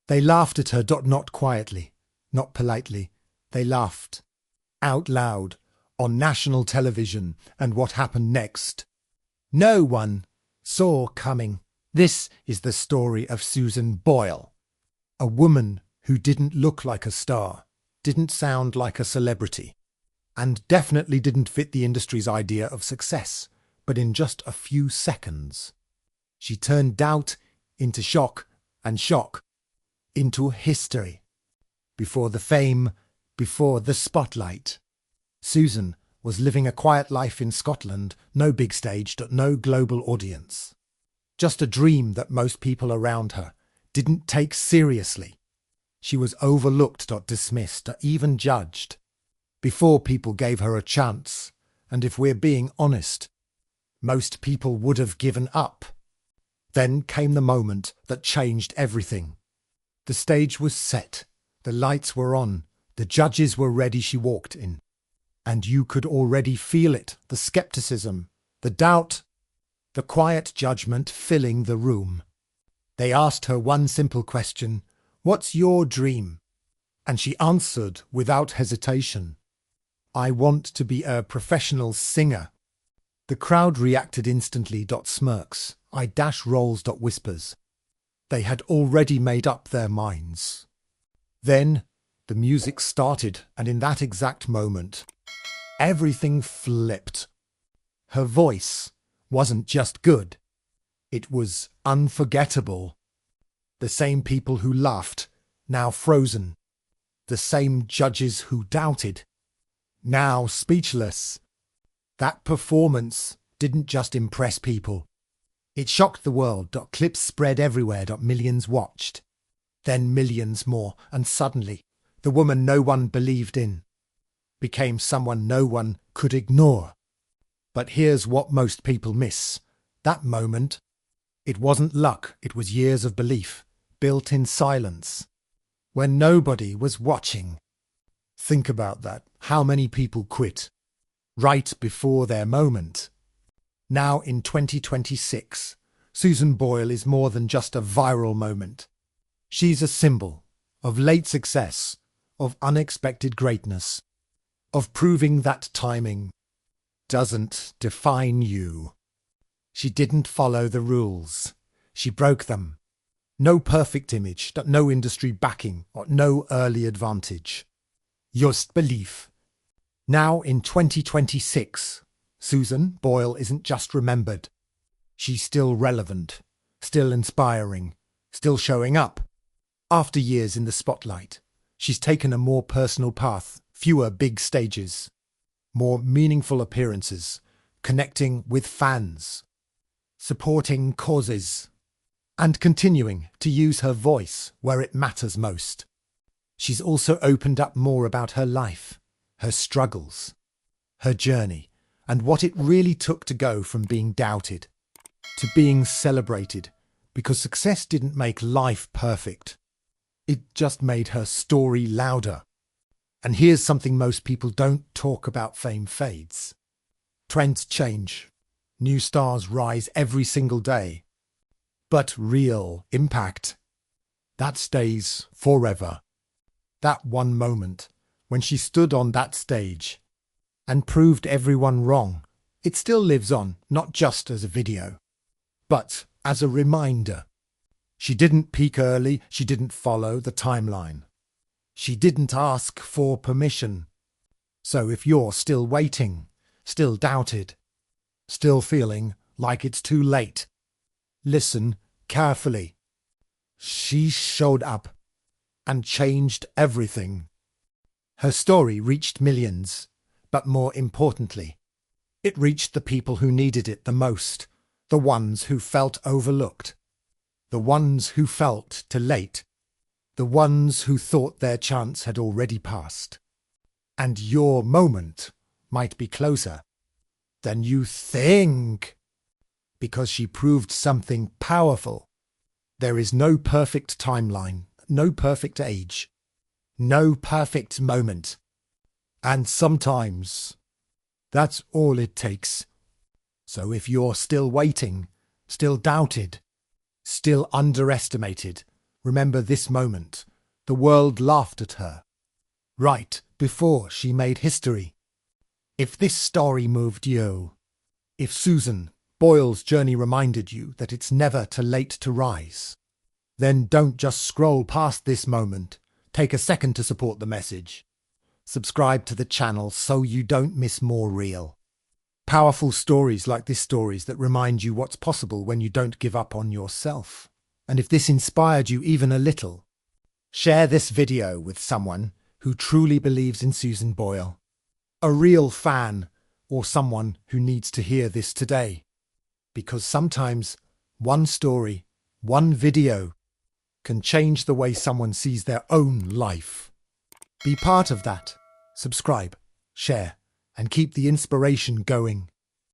They laughed at her, not quietly, not politely. They laughed out loud on national television, and what happened next, no one saw coming. This is the story of Susan Boyle, a woman who didn't look like a star, didn't sound like a celebrity, and definitely didn't fit the industry's idea of success. But in just a few seconds, she turned doubt into shock, and shock into history. Before the fame, before the spotlight, Susan was living a quiet life in Scotland, no big stage, no global audience. Just a dream that most people around her didn't take seriously. She was overlooked, dismissed, even judged, before people gave her a chance. And if we're being honest, most people would have given up. Then came the moment that changed everything. The stage was set, the lights were on, the judges were ready. She walked in, and you could already feel it, the skepticism, the doubt, the quiet judgment filling the room. They asked her one simple question: "What's your dream?" And she answered without hesitation, "I want to be a professional singer." The crowd reacted instantly. Smirks, eye dash rolls. Whispers. They had already made up their minds. Then the music started, and in that exact moment, everything flipped. Her voice wasn't just good, it was unforgettable. The same people who laughed, now frozen. The same judges who doubted, now speechless. That performance didn't just impress people. It shocked the world. Clips spread everywhere. Millions watched. Then millions more. And suddenly, the woman no one believed in became someone no one could ignore. But here's what most people miss. That moment, it wasn't luck. It was years of belief, built in silence, when nobody was watching. Think about that. How many people quit right before their moment? Now in 2026, Susan Boyle is more than just a viral moment. She's a symbol of late success, of unexpected greatness, of proving that timing doesn't define you. She didn't follow the rules. She broke them. No perfect image, no industry backing, or no early advantage. Just belief. Now in 2026, Susan Boyle isn't just remembered. She's still relevant, still inspiring, still showing up. After years in the spotlight, she's taken a more personal path, fewer big stages, more meaningful appearances, connecting with fans, supporting causes, and continuing to use her voice where it matters most. She's also opened up more about her life, her struggles, her journey, and what it really took to go from being doubted to being celebrated, because success didn't make life perfect. It just made her story louder. And here's something most people don't talk about: fame fades. Trends change. New stars rise every single day. But real impact, that stays forever. That one moment when she stood on that stage and proved everyone wrong, it still lives on, not just as a video, but as a reminder. She didn't peak early, she didn't follow the timeline. She didn't ask for permission. So if you're still waiting, still doubted, still feeling like it's too late, listen carefully. She showed up and changed everything. Her story reached millions, but more importantly, it reached the people who needed it the most, the ones who felt overlooked, the ones who felt too late, the ones who thought their chance had already passed. And your moment might be closer than you think, because she proved something powerful. There is no perfect timeline, no perfect age, no perfect moment. And sometimes that's all it takes. So if you're still waiting, still doubted, still underestimated, Remember this moment. The world laughed at her. Right before she made history. If this story moved you, if Susan Boyle's journey reminded you that it's never too late to rise, then don't just scroll past this moment. Take a second to support the message. Subscribe to the channel so you don't miss more real, powerful stories like this stories that remind you what's possible when you don't give up on yourself. And if this inspired you even a little, share this video with someone who truly believes in Susan Boyle, a real fan, or someone who needs to hear this today. Because sometimes one story, one video can change the way someone sees their own life. Be part of that. Subscribe, share, and keep the inspiration going.